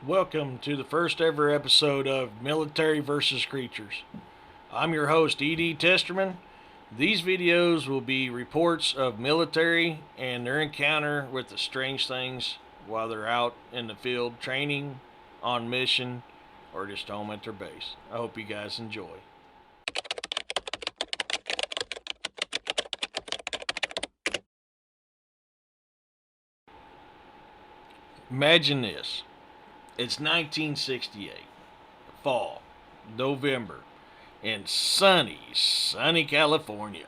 Welcome to the first ever episode of Military vs. Creatures. I'm your host, E.D. Testerman. These videos will be reports of military and their encounter with the strange things while they're out in the field training, on mission, or just home at their base. I hope you guys enjoy. Imagine this. It's 1968, fall, November, in sunny California,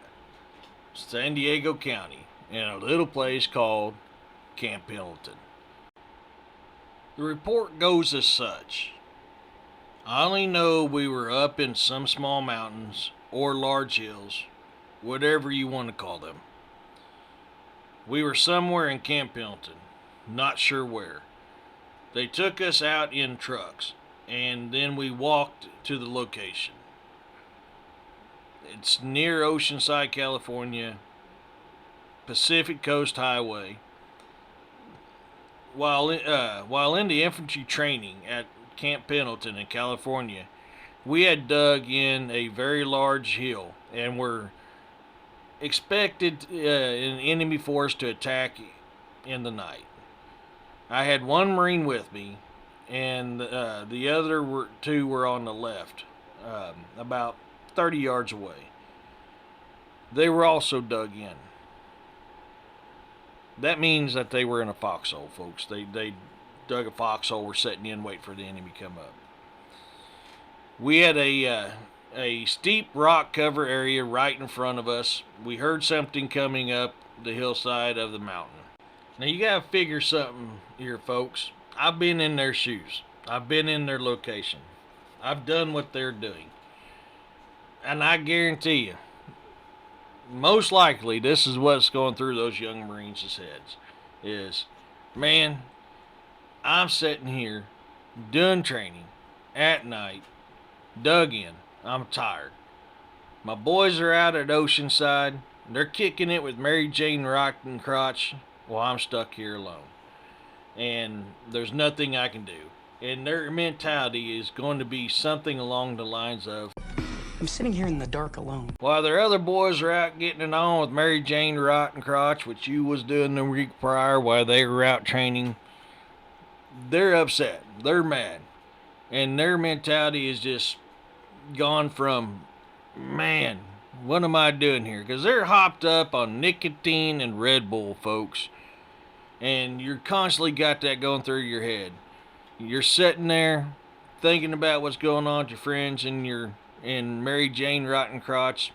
San Diego County, in a little place called Camp Pendleton. The report goes as such. I only know we were up in some small mountains or large hills, whatever you want to call them. We were somewhere in Camp Pendleton, not sure where. They took us out in trucks, and then we walked to the location. It's near Oceanside, California, Pacific Coast Highway. While in the infantry training at Camp Pendleton in California, we had dug in a very large hill and were expected an enemy force to attack in the night. I had one Marine with me, and the other two were on the left, about 30 yards away. They were also dug in. That means that they were in a foxhole, folks. They dug a foxhole, were sitting in, wait for the enemy to come up. We had a steep rock cover area right in front of us. We heard something coming up the hillside of the mountain. Now you gotta figure something here, folks. I've been in their shoes. I've been in their location. I've done what they're doing. And I guarantee you, most likely this is what's going through those young Marines' heads. Is, man, I'm sitting here doing training at night, dug in. I'm tired. My boys are out at Oceanside. They're kicking it with Mary Jane rocking crotch. Well, I'm stuck here alone. And there's nothing I can do. And their mentality is going to be something along the lines of, I'm sitting here in the dark alone. while their other boys are out getting it on with Mary Jane rocking crotch, which you was doing the week prior while they were out training, they're upset. They're mad. And their mentality is just gone from, man, what am I doing here? Because they're hopped up on nicotine and Red Bull, folks. And you're constantly got that going through your head. You're sitting there thinking about what's going on with your friends and Mary Jane rotten crotch,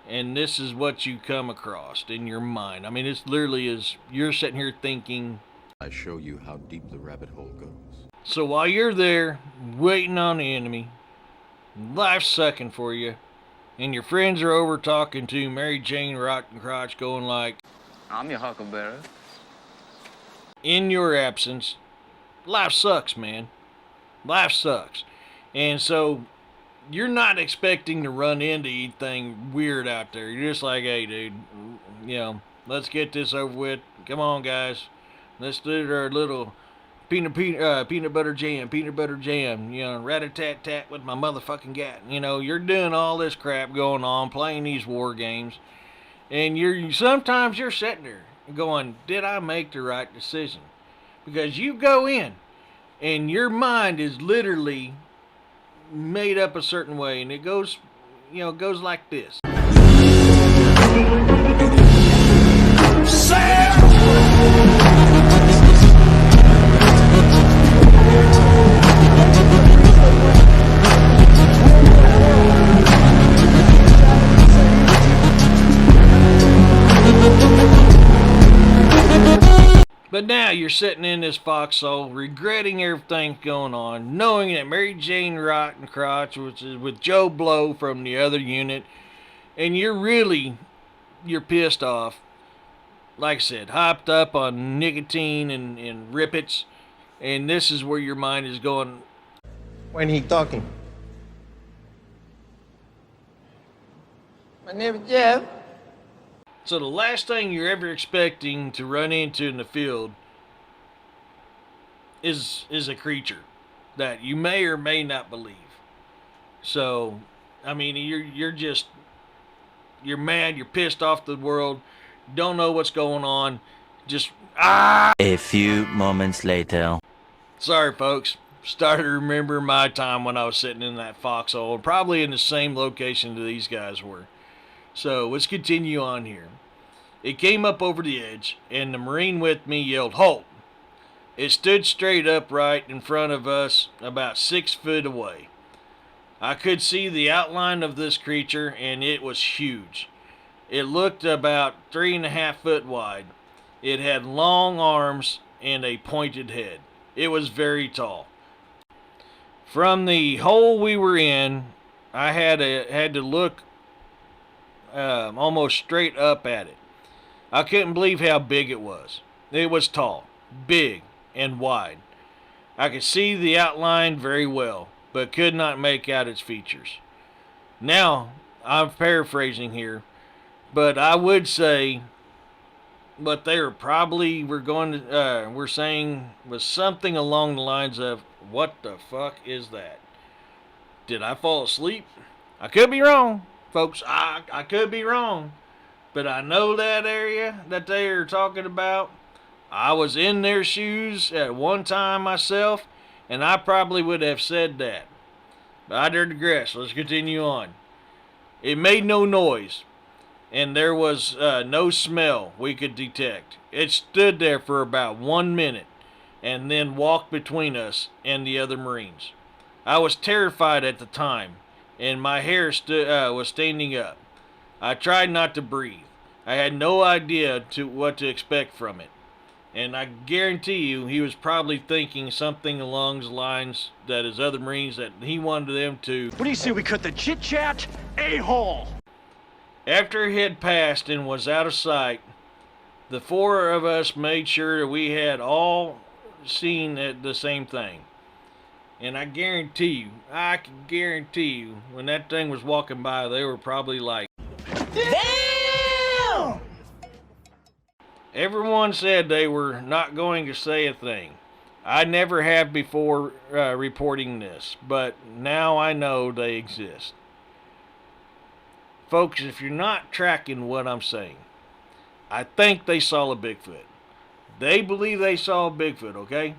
and this is what you come across in your mind. I mean, it's literally is you're sitting here thinking, I show you how deep the rabbit hole goes. so while you're there waiting on the enemy, life's sucking for you, and your friends are over talking to Mary Jane rotten crotch, going like, I'm your huckleberry. in your absence, life sucks, man. Life sucks. And so you're not expecting to run into anything weird out there. You're just like, hey, dude, let's get this over with. Come on, guys. Let's do our little peanut butter jam, rat-a-tat-tat with my motherfucking gat. You're doing all this crap going on, playing these war games. And sometimes you're sitting there going, did I make the right decision? Because you go in and your mind is literally made up a certain way, and it goes like this. But now you're sitting in this foxhole, regretting everything going on, knowing that Mary Jane rotten crotch, which is with Joe Blow from the other unit, and you're pissed off. Like I said, hopped up on nicotine and rippets, and this is where your mind is going. When he talking? My name is Jeff. So the last thing you're ever expecting to run into in the field is a creature that you may or may not believe. So, I mean, you're mad, you're pissed off the world, don't know what's going on, just A few moments later. Sorry, folks. Started to remember my time when I was sitting in that foxhole, probably in the same location that these guys were. So let's continue on here. It came up over the edge, and the Marine with me yelled, "Halt!" It stood straight upright in front of us, about 6 foot away. I could see the outline of this creature, and it was huge. It looked about 3.5 foot wide. It had long arms and a pointed head. It was very tall. From the hole we were in, I had to look almost straight up at it. I couldn't believe how big it was. It was tall, big, and wide. I could see the outline very well, but could not make out its features. Now, I'm paraphrasing here, but I would say what they were saying was something along the lines of, "What the fuck is that? Did I fall asleep?" I could be wrong, folks. I could be wrong. But I know that area that they are talking about. I was in their shoes at one time myself, and I probably would have said that. But I digress. Let's continue on. It made no noise, and there was no smell we could detect. It stood there for about 1 minute, and then walked between us and the other Marines. I was terrified at the time, and my hair was standing up. I tried not to breathe. I had no idea what to expect from it. And I guarantee you he was probably thinking something along the lines that his other Marines, that he wanted them to... What do you say we cut the chit-chat? A-hole! After it had passed and was out of sight, the 4 of us made sure that we had all seen the same thing. And I can guarantee you, when that thing was walking by, they were probably like, Damn! Everyone said they were not going to say a thing. I never have before reporting this, but now I know they exist. Folks, if you're not tracking what I'm saying, I think they saw a Bigfoot. They believe they saw a Bigfoot, okay?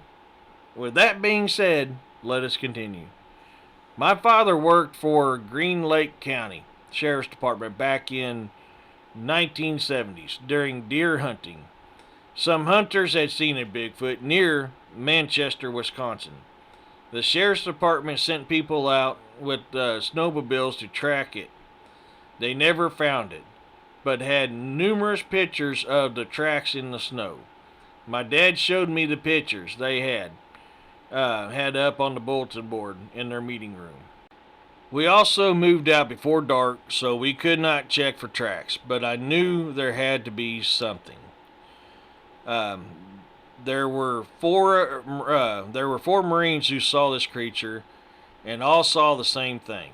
With that being said, let us continue. My father worked for Green Lake County Sheriff's Department back in 1970s during deer hunting. Some hunters had seen a Bigfoot near Manchester, Wisconsin. The Sheriff's Department sent people out with snowmobiles to track it. They never found it, but had numerous pictures of the tracks in the snow. My dad showed me the pictures they had up on the bulletin board in their meeting room. We also moved out before dark, so we could not check for tracks, but I knew there had to be something. There were four Marines who saw this creature, and all saw the same thing.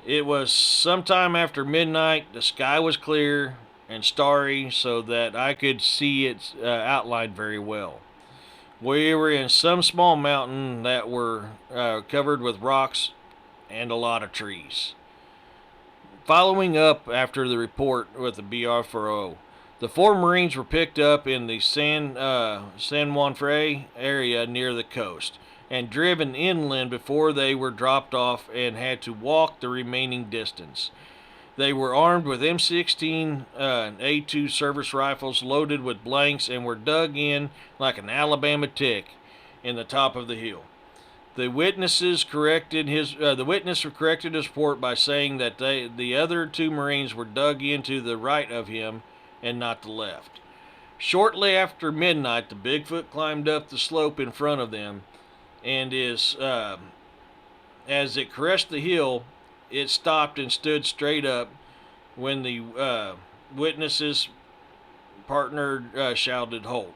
It was sometime after midnight. The sky was clear and starry, so that I could see its outline very well. We were in some small mountain that were covered with rocks and a lot of trees. Following up after the report with the BR4O, the 4 Marines were picked up in the San Juan Frey area near the coast and driven inland before they were dropped off and had to walk the remaining distance. They were armed with M16 A2 service rifles loaded with blanks and were dug in like an Alabama tick in the top of the hill. The witness corrected his report by saying that the other 2 Marines were dug into the right of him and not the left. Shortly after midnight, the Bigfoot climbed up the slope in front of them, and as it crest the hill, it stopped and stood straight up when the witness's partner shouted, "Halt."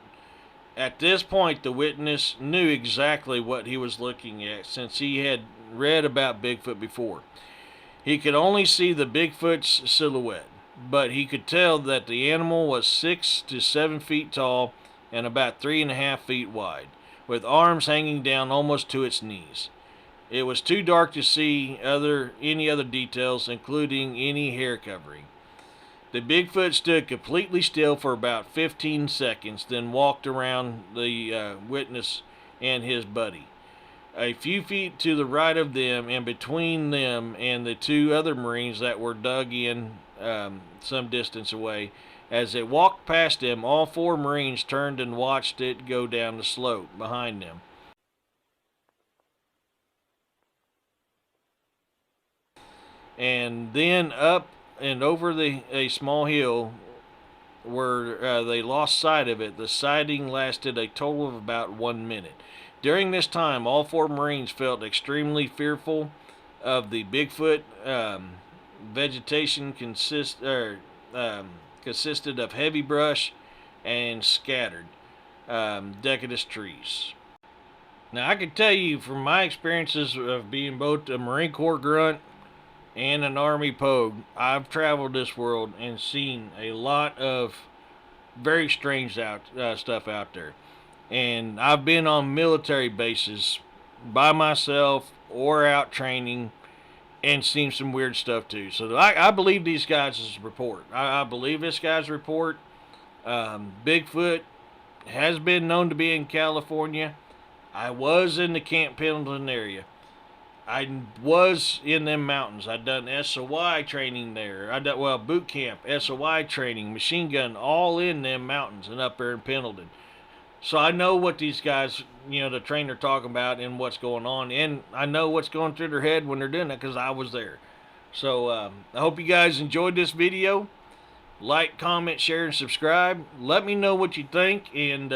At this point, the witness knew exactly what he was looking at, since he had read about Bigfoot before. He could only see the Bigfoot's silhouette, but he could tell that the animal was 6 to 7 feet tall and about 3.5 feet wide, with arms hanging down almost to its knees. It was too dark to see any other details, including any hair covering. The Bigfoot stood completely still for about 15 seconds, then walked around the witness and his buddy. A few feet to the right of them and between them and the two other Marines that were dug in some distance away. As it walked past them, all four Marines turned and watched it go down the slope behind them. And then up and over a small hill where they lost sight of it. The sighting lasted a total of about 1 minute. During this time, all four Marines felt extremely fearful of the Bigfoot. Vegetation consisted of heavy brush and scattered decadus trees. Now, I can tell you from my experiences of being both a Marine Corps grunt and an Army Pogue, I've traveled this world and seen a lot of very strange stuff out there. And I've been on military bases by myself or out training and seen some weird stuff too. So I believe these guys' report. I believe this guy's report. Bigfoot has been known to be in California. I was in the Camp Pendleton area. I was in them mountains. I done SOI training there. I done, boot camp, SOI training, machine gun, all in them mountains and up there in Pendleton. So I know what these guys, the trainer talking about and what's going on. And I know what's going through their head when they're doing it because I was there. So I hope you guys enjoyed this video. Like, comment, share, and subscribe. Let me know what you think. And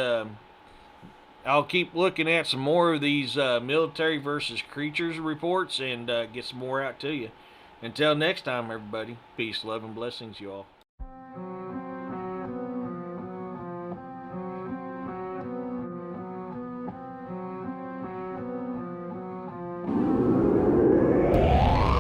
I'll keep looking at some more of these military versus creatures reports and get some more out to you. Until next time, everybody. Peace, love, and blessings, you all.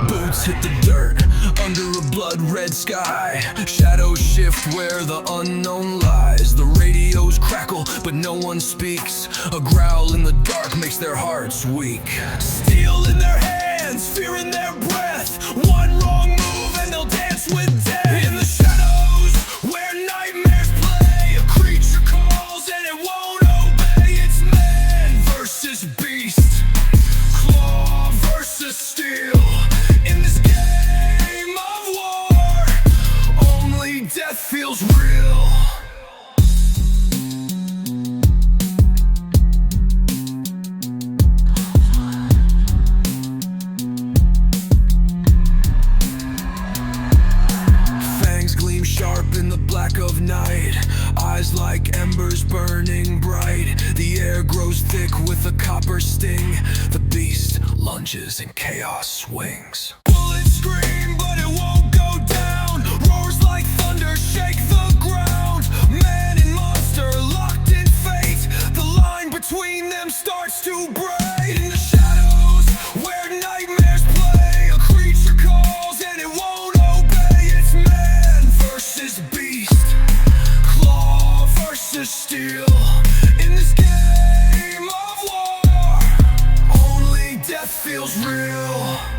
Boots hit the dirt under a blood-red sky. Shadows shift where the unknown lies. The radios crackle, but no one speaks. A growl in the dark makes their hearts weak. Steel in their hands, fear in their breath. One wrong move and they'll dance with death. In the shadows where nightmares play, a creature calls and it won't obey. It's man versus beast, claw versus steel. In this game of war, only death feels real. Fangs gleam sharp in the black of night, eyes like embers burning bright. The air grows thick with a copper sting. The beast lunges and chaos swings. Bullets scream, but it won't go down. Roars like thunder, shake the ground. Man and monster locked in fate. The line between them starts to break. In the shadows where nightmares play, a creature calls and it won't obey. It's man versus beast, claw versus steel. In this game of war, only death feels real.